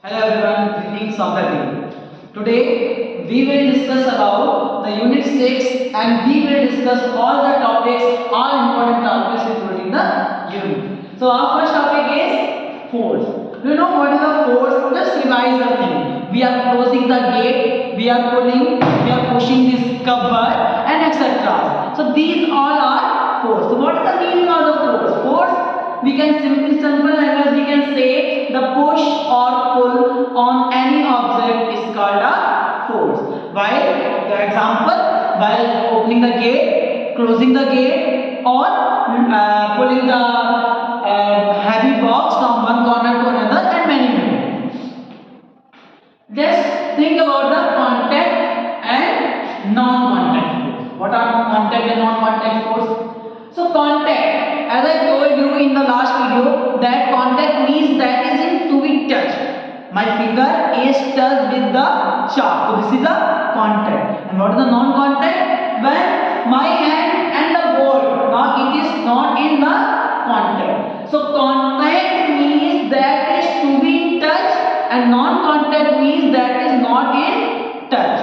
Hello everyone, greetings of the day. Today we will discuss about the unit 6 and we will discuss all the topics, all important topics including the unit. So our first topic is force. Do you know what is a force? Just revise the thing. We are closing the gate, we are pulling, we are pushing this cover and etc. So these all are force. So what is the meaning of the force? Force, we can simple language we can say the push or pull on any object is called a force. While the example, while opening the gate, closing the gate, or pulling the heavy box from one corner to another, and many more. Just think about the contact and non-contact force. What are contact and non-contact force? So contact, as I told you in the last video, that contact means that is in to be touched. My finger is touched with the sharp. So this is the contact. And what is the non-contact? When my hand and the board, now it is not in the contact. So contact means that is to be touched and non-contact means that is not in touch.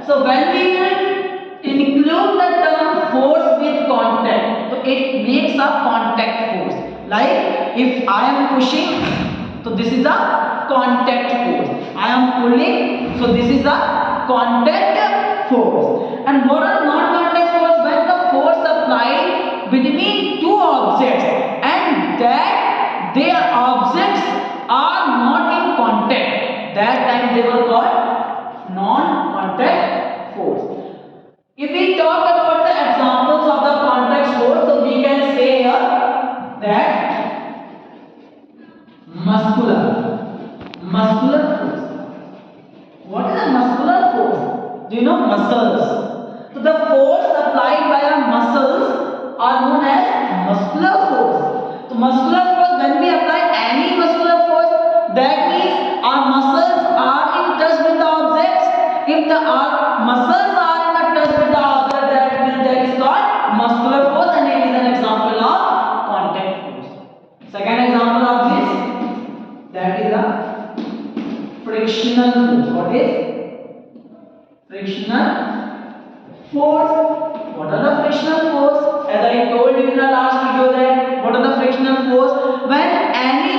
So when we will include the term force with contact, so it makes a contact force. Like if I am pushing, so this is a contact force. I am pulling, so this is a contact force. And what are non-contact force? When the force applied between two objects and that their objects are not in contact, that time they were called non-contact force. If we talk about the examples of the contact force, so we can say here that muscular force. What is a muscular force? Do you know muscles? So the force applied by our muscles are known as muscular force. So muscular force, when we apply any muscular force, that means our muscles are in touch with the objects. If our muscles are in the touch with the object, that is called muscular force and it is an example of contact force. Second example of this, that is a frictional force. What is frictional force? What are the frictional force? As I told you in the last video that what are the frictional force? When any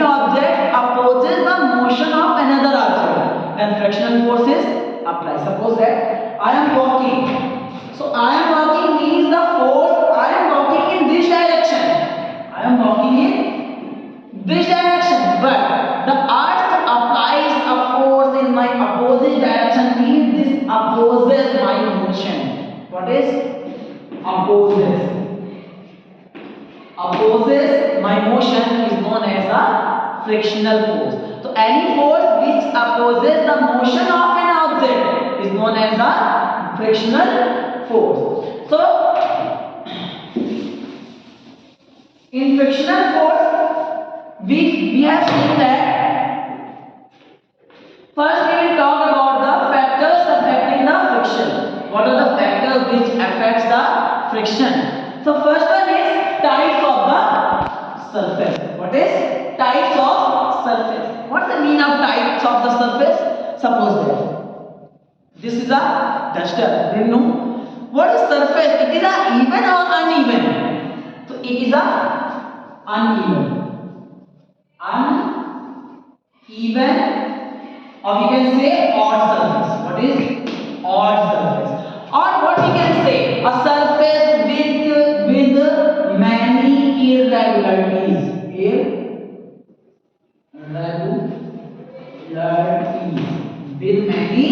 object opposes the motion of another object, then frictional force is applied. Suppose that I am walking. So I am walking means the force, I am walking in this direction. I am walking in this direction, but the earth applies a force in my opposite direction means this opposes my motion. What is opposes? Opposes my motion is known as a frictional force. So any force which opposes the motion of an object is known as a frictional force. So in frictional force we have seen that first we will talk about the factors affecting the friction. What are the factors which affects the friction? So first one is types of the surface. What is types of surface? What's the meaning of types of the surface? Suppose that this is a duster. Do you know what is surface? It is a even or uneven. So it is a uneven, or we can say odd surface. What is odd surface? Or what we can say a surface with many irregularities. With many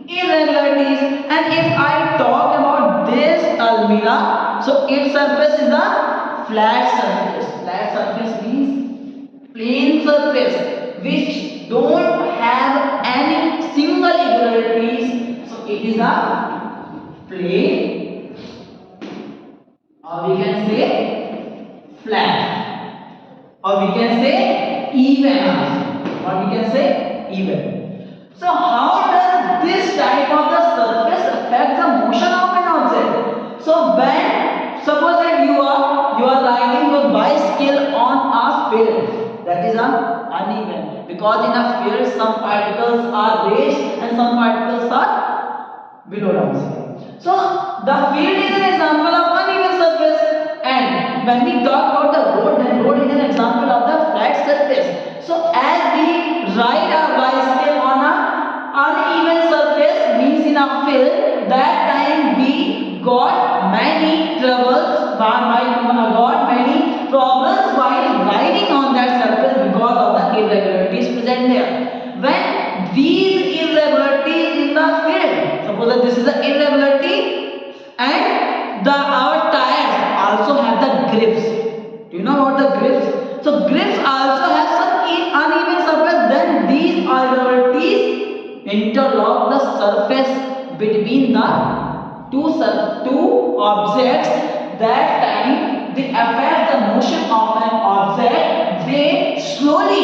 irregularities. And if I talk about this almirah, so its surface is a flat surface. Flat surface means plain surface which don't have any single irregularities. So it is a plain, or we can say flat, or we can say even. What we can say even. So how does this type of the surface affect the motion of an object? So when suppose that you are riding your bicycle on a field that is uneven, Because in a field some particles are raised and some particles are below downside. So the field is an example of uneven surface, and when we talk about the road, then road is an example of the flat surface. So as we ride our bicycle on a uneven surface, means in a field, that time we got many troubles, got many problems while riding on that surface because of the irregularities present there. When these irregularities in the field, suppose that this is the irregularity, and our tires also have the grips. Do you know about the grips? So grips also have some uneven surface. Then these irregularities interlock the surface between the two objects. That time they affect the motion of an object. They slowly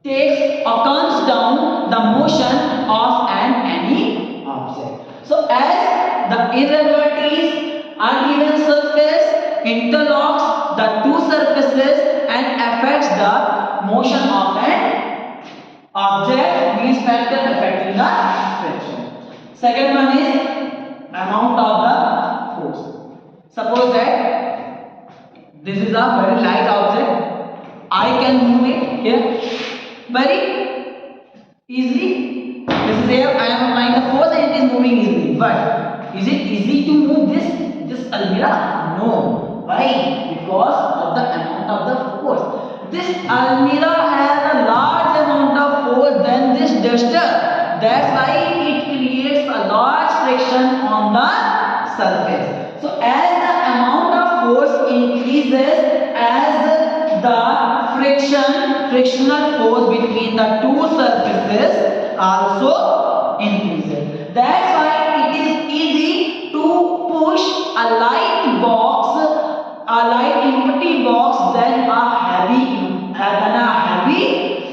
takes or comes down the motion of any object. So as the irregularities, uneven surface interlocks the two surfaces and affects the motion of an object, these factors affecting the friction. Second one is amount of the force. Suppose that this is a very light object. I can move it here very easily. This is here. I am applying the force and it is moving easily. But is it easy to move this almirah? No. Why? Because of the amount of the force. This almirah has a large amount of force than this duster. That's why it creates a large friction on the surface. So as the amount of force increases, as the frictional force between the two surfaces also increases. That's why it is easy to push a light empty box than a heavy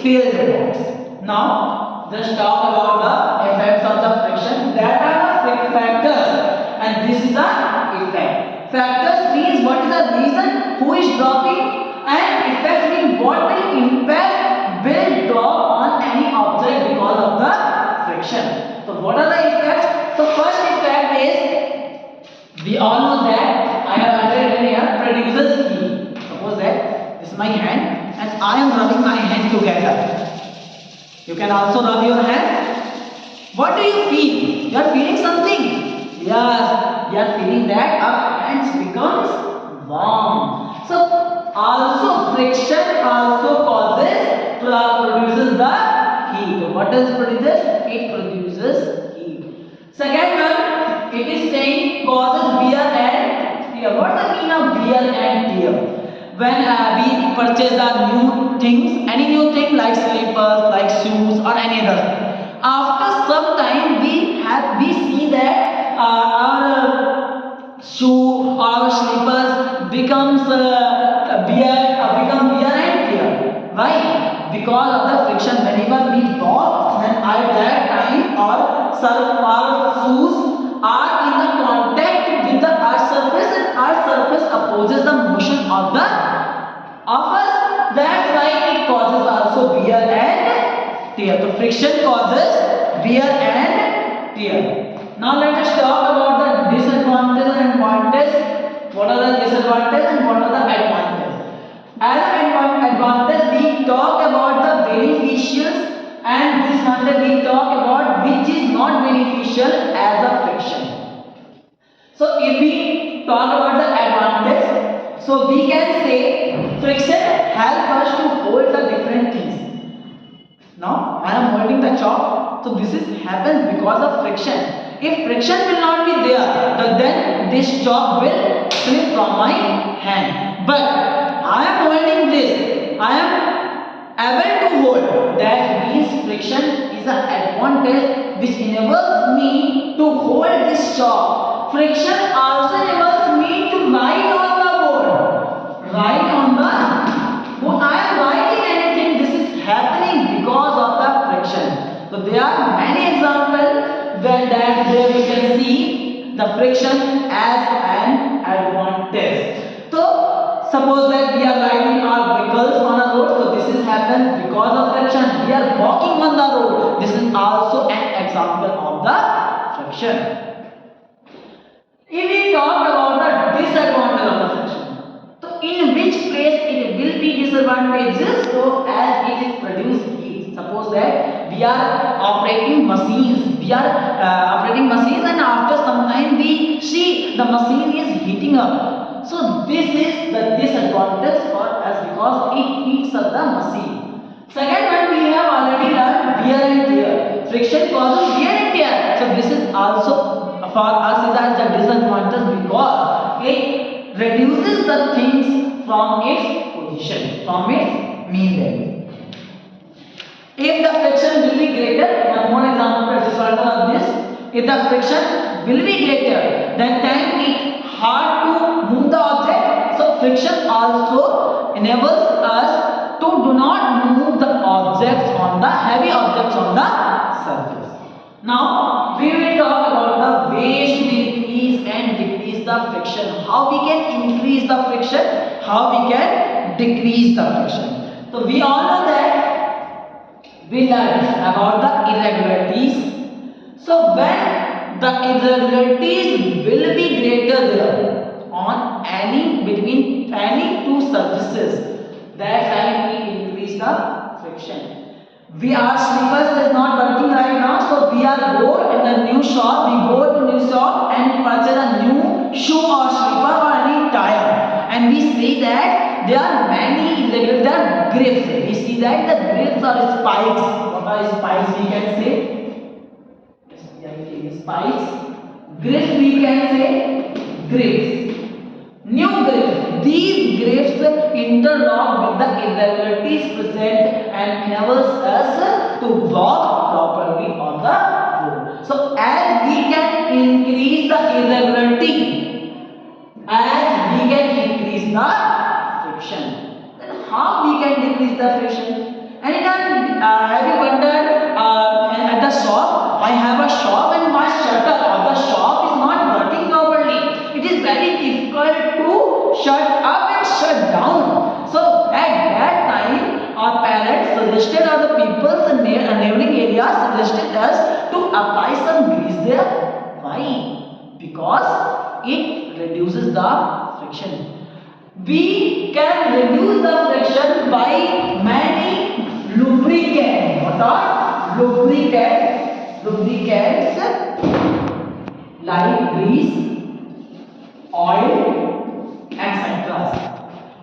filled box. Now just talk about the effects of the friction. That are the factors, and this is the effect. Factors means what is the reason, who is dropping, and effect means what will impact will drop on any object because of the friction. So what are the effects? So first effect is, we all know that I have written here, produces heat. Suppose that this is my hand and I am rubbing my hand together. You can also rub your hand. What do you feel? You are feeling something. Yes, you are feeling that our hands becomes warm. So also friction also produces the heat. So what does it produces? It produces heat. Second one, it is saying causes wear and tear. What is the meaning of wear and tear? When we purchase the new things, any new thing like slippers, like shoes or any other, after some time we see that our shoe or our slippers becomes become wear and tear. Why? Because of the friction. Whenever we walk, then at that time our shoes are in the contact with the earth surface, and earth surface opposes the motion of us. That's why it causes also wear and tear. The friction causes wear and tear. Now let us talk about the disadvantages and advantages. What are the disadvantages and what are the advantages? As an advantage, we talk about the beneficial, and disadvantage we talk about which is not beneficial as a friction. So if we talk about the advantage, so we can say friction helps us to hold the different things. Now I am holding the chalk, so this happens because of friction. If friction will not be there, then this chalk will slip from my hand. But I am holding this, I am able to hold. That means friction is an advantage which enables me to hold this chalk. Friction also enables me to write on the board. Write on the board. I am writing anything. This is happening because of the friction. So there are many examples where we can see the friction as an advantage. So suppose that we are riding our vehicles on a road. So this is happening happens because of friction. We are walking on the road. This is also an example of the friction. If we talk about the disadvantage of the friction, so in which place it will be disadvantageous? So as it is produced heat. Suppose that we are operating machines. We are operating machines, and after some time we see the machine is heating up. So this is the disadvantage for us because it heats up the machine. Second one, we have already learned wear and tear. Friction causes wear and tear. So this is also for us is as a disadvantage because it reduces the things from its position, from its mean value. If the friction will be greater, one more example of this. If the friction will be greater, then it hard to move the object. So friction also enables us to do not move the objects on the heavy objects on the surface. Now we will talk about the ways to increase and decrease the friction. How we can increase the friction, how we can decrease the friction. So we all know that we learned about the irregularities. So when the irregularities will be greater there on between any two surfaces, that time we increase the friction. Our slippers is not working right now, so we are go in the new shop. We go to new shop and purchase a new shoe or slipper or any tire, and we see that there are many irregular. There are grips. We see that the grips are spikes. What are spikes? We can say spikes. Grips we can say grips. New grips. These grips interlock with the irregularities present and enables us to walk properly on the road. So as we can increase the irregularity, as we can increase the friction, then how we can decrease the friction? Anytime have you wondered at the shop? I have a shop and my shutter of the shop is not working properly. It is very difficult to shut up and shut down. So at that time, our parents suggested, or the people in neighboring areas suggested us to apply some grease there. Why? Because it reduces the friction. We can reduce the friction by many lubricants. What are lubricants? Lubricants like grease, oil, etc.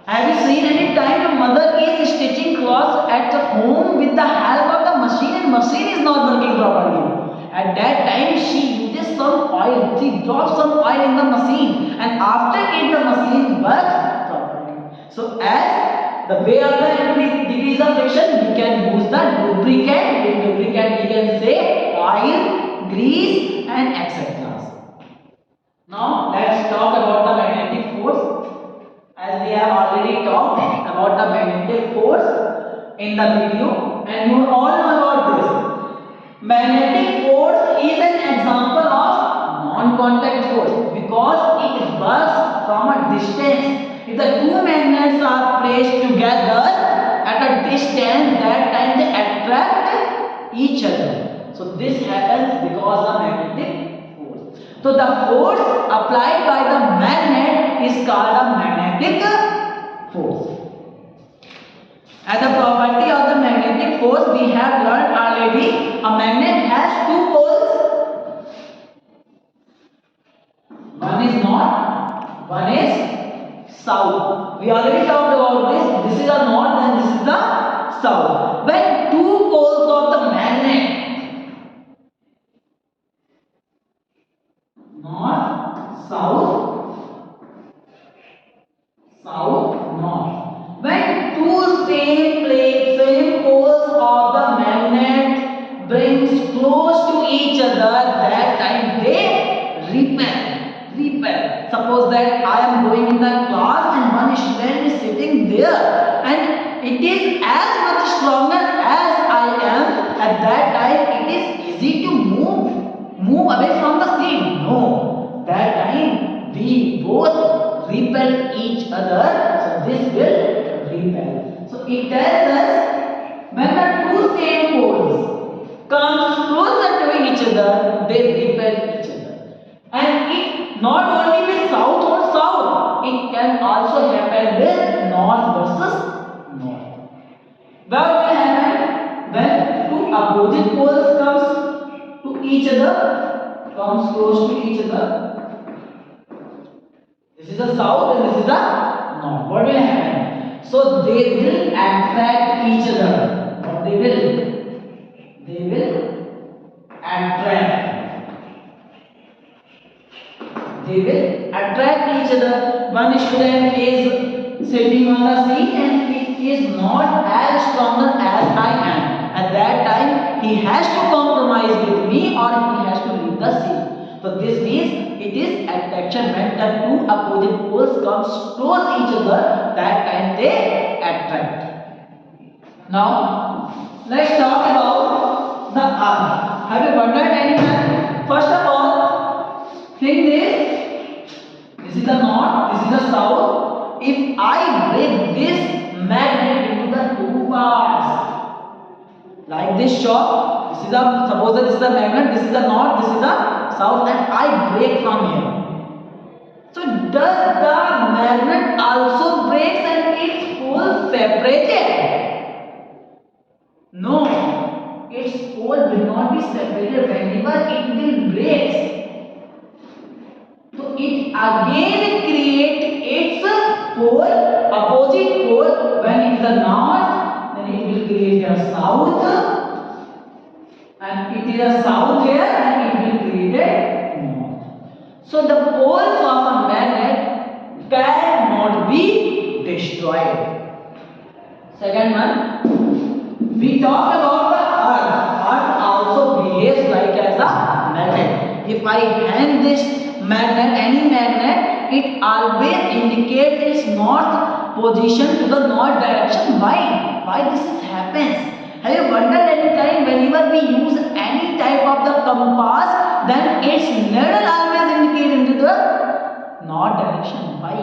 Have you seen any time a mother is stitching clothes at home with the help of the machine and machine is not working properly? At that time she uses some oil, she drops some oil in the machine, and after it the machine works properly. So as the way of the decrease of friction, we can use the lubricant. In lubricant we can say oil, grease and etc. Now let's talk about the magnetic force. As we have already talked about the magnetic force in the video, and you all know about this. Magnetic force is an example of non-contact force because it works from a distance. If the two magnets are placed together at a distance, that time they attract each other. So this happens because of magnetic force. So the force applied by the magnet is called a magnetic force. As a property of the magnetic force, we have learned already, a magnet has two poles. One is north, one is south. We already talked about this. This is the north and this is the south. When two poles of the magnet, north, south, south, north. When two same poles of the magnet brings close to each other, that time they repel. Suppose that I am going in the class and one student is sitting there and it is they repel each other. And it not only with south or south, it can also happen with north versus north. What will happen when two opposite poles comes to each other, comes close to each other? This is the south and this is the north. What will happen? So they will attract each other. What they will? They will attract. They will attract each other. One student is sitting on the seat and it is not as stronger as I am. At that time, he has to compromise with me or he has to leave the seat. So this means it is attraction. When the two opposite poles comes close each other, that time they attract. Now, let's talk about the earth. Have you wondered anytime? First of all, think this. This is the north, this is the south. If I break this magnet into the two parts, like this shop, this is the, suppose that this is the magnet, this is the north, this is the south, and I break from here. So does the magnet also breaks and its pole separated? No, its pole will not be separated whenever it will breaks. So it again create its pole, opposite pole. When it is the north, then it will create a south, and it is a south here, and it will create a north. So the poles of a magnet cannot be destroyed. Second one, we talked about the earth. Earth also behaves like as a magnet. If I hang this magnet, any magnet, it always indicates its north position to the north direction. Why? Why this happens? Have you wondered any time whenever we use any type of the compass, then its needle always indicate into the north direction. Why?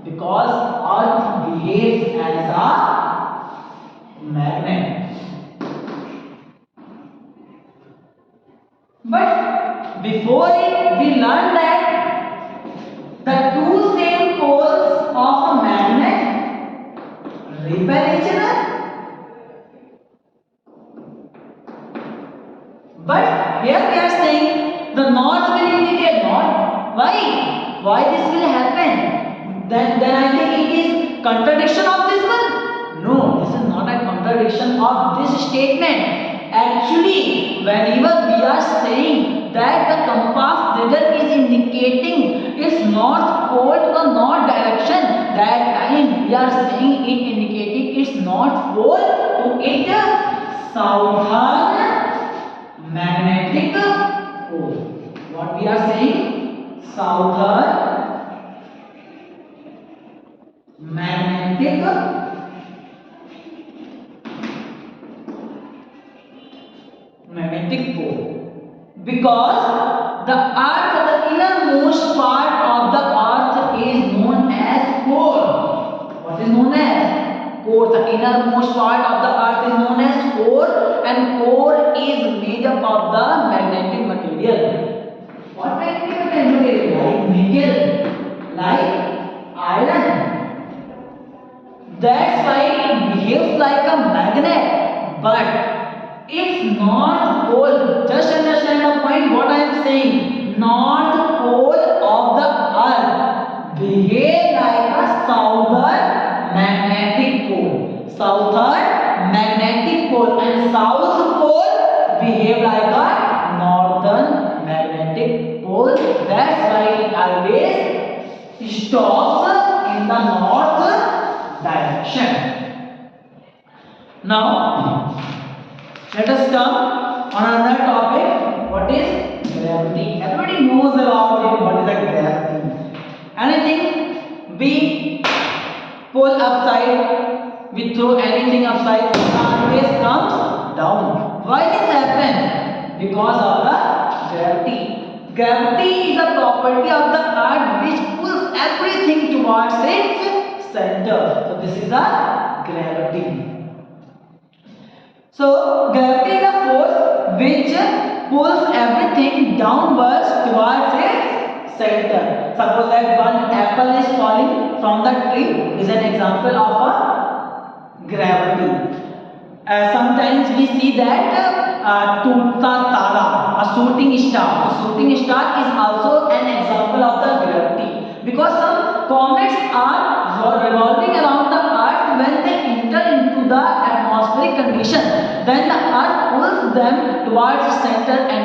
Because earth behaves as a magnet. But before it, we learned that the two same poles of a magnet repel each other. But here we are saying the north will indicate north. Why? Why this will happen? Then I think it is contradiction of this one. No, this is not a contradiction of this statement. Actually, whenever we are saying that the compass needle is indicating its north pole to the north direction, that time we are saying it indicating its north pole to its southern magnetic pole. What we are saying? Southern magnetic pole. Because the earth, the innermost part of the earth is known as core. What is known as core? The innermost part of the earth is known as core, and core is made up of the magnetic material. What magnetic material? Like nickel, like iron. That's why it behaves like a magnet. But its north pole, just understand the point what I am saying. North pole of the earth behave like a southern magnetic pole. Southern magnetic pole, and south pole behave like a northern magnetic pole. That's why it always stops in the north direction. Now let us come on another topic. What is gravity? Everybody knows about it. What is the gravity? Anything we pull upside, we throw anything upside, it always comes down. Why this happens? Because of the gravity. Gravity is a property of the earth which pulls everything towards its center. So this is a gravity. So gravity is a force which pulls everything downwards towards its center. Suppose that one apple is falling from the tree is an example of a gravity. Sometimes we see that tootha tara, a shooting star. A shooting star is also an example of the gravity, because some comets are revolving around the earth. When they enter into the atmospheric condition, then the earth pulls them towards the center, and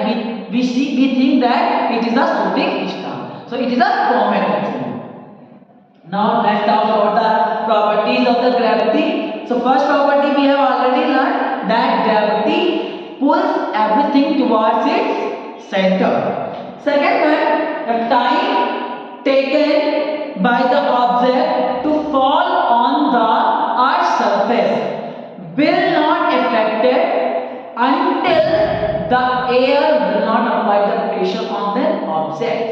we think that it is a shooting star. So it is a comet actually. Now let's talk about the properties of the gravity. So first property we have already learned, that gravity pulls everything towards its center. Second one, the time taken by the object to fall on the earth's surface will not affected until the air will not apply the pressure on the object.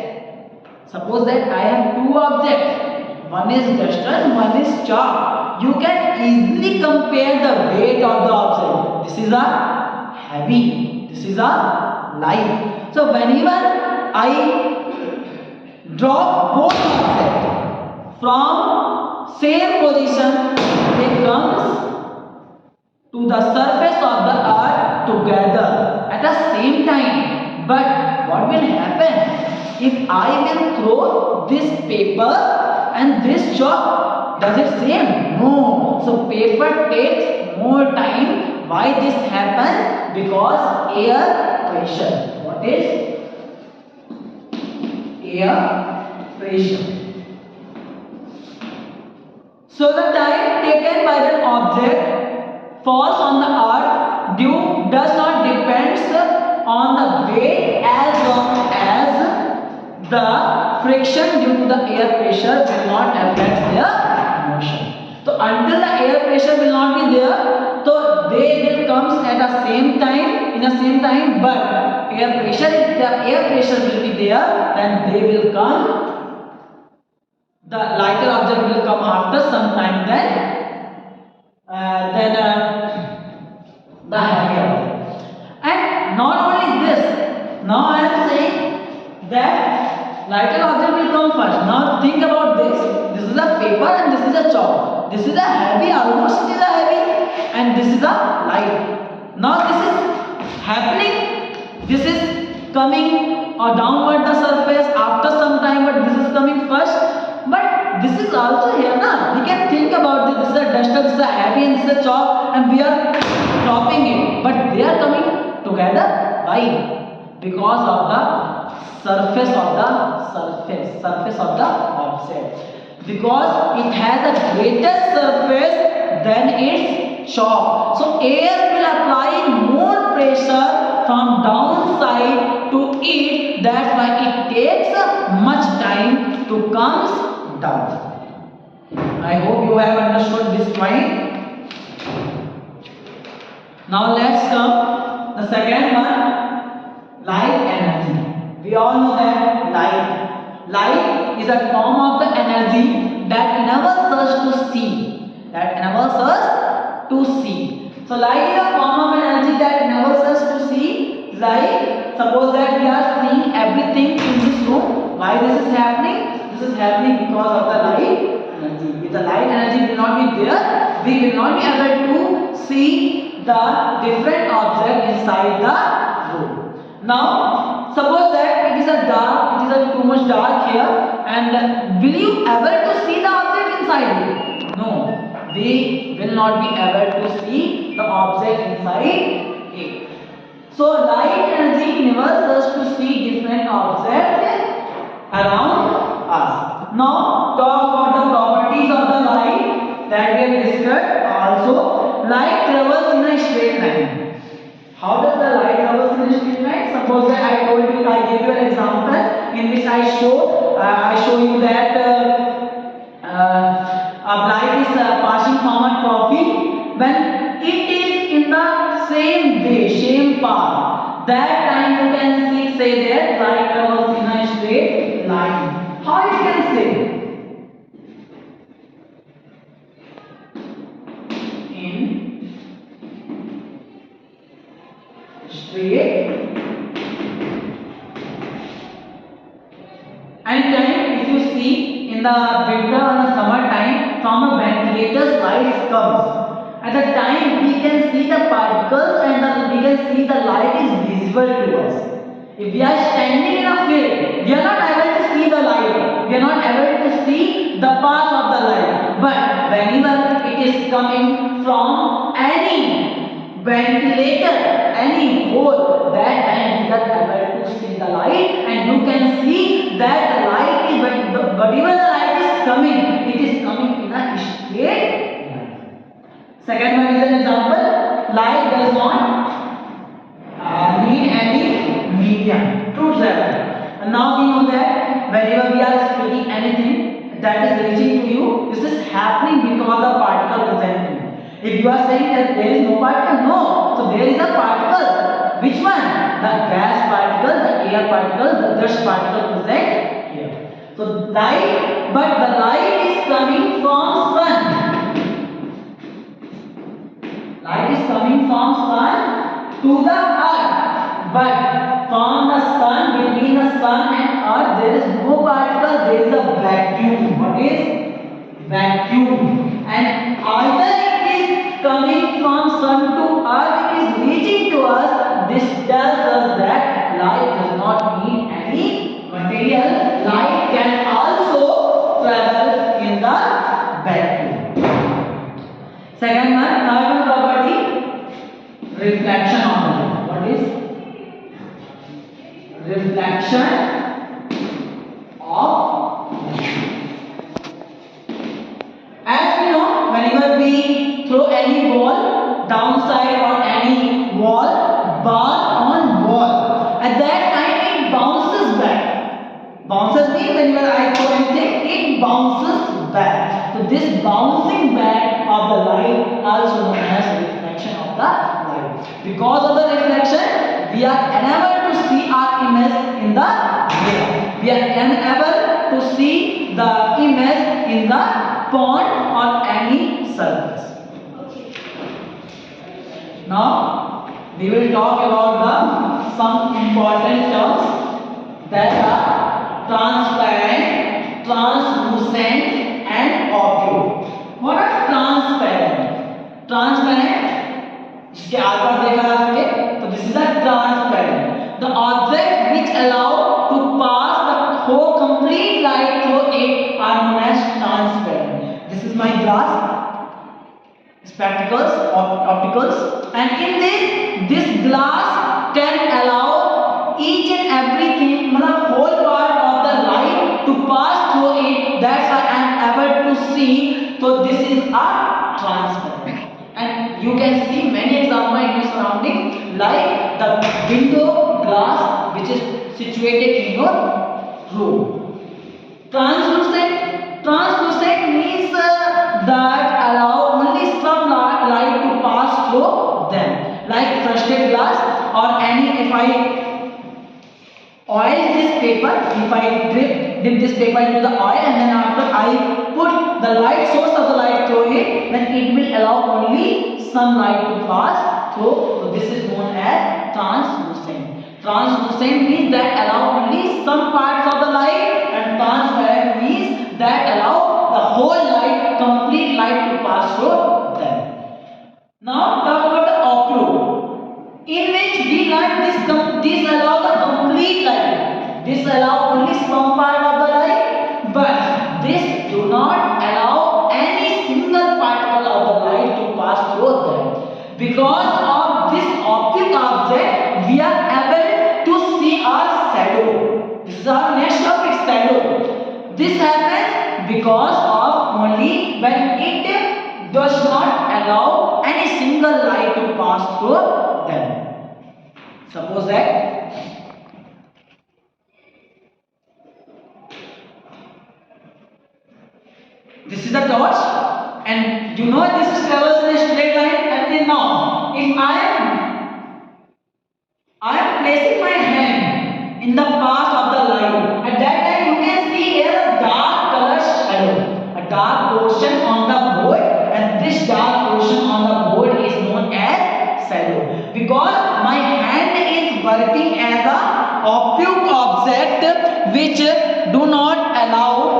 Suppose that I have two objects, one is duster, one is chalk. You can easily compare the weight of the object. This is a heavy, this is a light. So whenever I drop both objects from same position, they comes to the surface of the earth together at the same time. But what will happen if I will throw this paper and this chalk? Does it same? No. So paper takes more time. Why this happens? Because air pressure. What is air pressure? So the time taken by the object falls on the earth does not depends on the weight, as long as the friction due to the air pressure will not affect their motion. So until the air pressure will not be there, so they will come at the same time, in the same time, but if the air pressure will be there, then they will come. The lighter object will come after some time, then the heavier object. And not only this, now I am saying that lighter object will come first. Now think about this. This is a paper and this is a chalk. This is a heavy, almost it is a heavy, and this is a light. Now this is happening. This is coming downward the surface after some time, but this is coming first. But this is also here, na? We can think about this. This is a duster, this is a heavy, and this is a chalk, and we are dropping it. But they are coming together. Why? Because of the surface of the object. Because it has a greater surface than its chalk. So air will apply more pressure from downside to it. That's why it takes much time to come down. I hope you have understood this point. Now let's come the second one, light energy. We all know that light is a form of the energy that enables us to see. So light is a form of energy that enables us to see. Like suppose that we are seeing everything in this room. Why this is happening? This is happening because of the light energy. If the light energy will not be there, we will not be able to see the different object inside the room. Now suppose that it is too much dark here, and will you able to see the object inside it? No, we will not be able to see the object inside it. So light energy enables us to see different objects around us. Now talk about the properties of the light that we have discussed. Also, light travels in a straight line. How does the light travel in a straight line? Suppose that I gave you an example in which I show you that a light is passing from a trophy. When it is in the same way, same path, that time you can say that light travels in a straight line. How you can say? In straight the winter or the summer time, from a ventilator's light comes. At the time we can see the particles and we can see the light is visible to us. If we are standing in a field, we are not able to see the light. We are not able to see the path of the light. But whenever it is coming from any ventilator, any hole, that time we are able to see the light, and you can see that the light is whatever the light is coming, it is coming in a straight line. Second one is an example. Light does not need any medium to travel. And now we know that whenever we are speaking anything that is reaching to you, this is happening because the particle present in you. If you are saying that there is no particle, no. So there is a particle. Which one? The gas particle, the air particle, the dust particle present here. So light, but the light is coming from sun. Light is coming from sun to the earth, but from the sun, between the sun and earth, there is no particle, there is a vacuum. What is vacuum? And either it is coming from sun to earth, it is reaching to us. This tells us that light does not need any material. Light can also travel in the vacuum. Second one, third property, reflection of the light. What is reflection of light? As we know, whenever we throw any ball downside or any wall, bar on wall, at that time it bounces back. Bounces means whenever I throw anything, it bounces back. So this bouncing back of the light also known as reflection of the light. Because of the reflection, we are unable to see our image in the mirror. We are unable to see the image in the pond or any surface. Now we will talk about some important terms that are transparent, translucent and opaque. What are transparent? Transparent, इसके आगे देखा आपने, तो this is a transparent, the object which allow to pass the whole complete light through it are known as transparent. This is my glass, spectacles or opticals, and in this glass can allow each and everything, मतलब whole part of the light to pass through it. That's why I am able to see. So this is a transparent, and you can see many examples in your surrounding, like the window glass which is situated in your room. Translucent, translucent means that allow only some light to pass through them, like frosted glass or any. If I oil this paper, if I dip this paper into the oil and then after I put the light source of the light through it, then it will allow only some light to pass through. So this is known as translucent. Translucent means that allow only some parts of the light, and transparent means that allow the whole light, complete light to pass through them. Now talk about the opaque, in which we learn this allow the complete light. This allow only some part of the light, but this do not allow any single particle of the light to pass through them. Because of this opaque object, we are able to see our shadow. This is our next topic, shadow. This happens because of only when it does not allow any single light to pass through them. Suppose that this is the torch, and you know this is travels in a straight line until now. If I am placing my hand in the path of the light, at that time you can see here a dark color shadow, a dark portion on the board, and this dark portion on the board is known as shadow. Because my hand is working as a opaque object which do not allow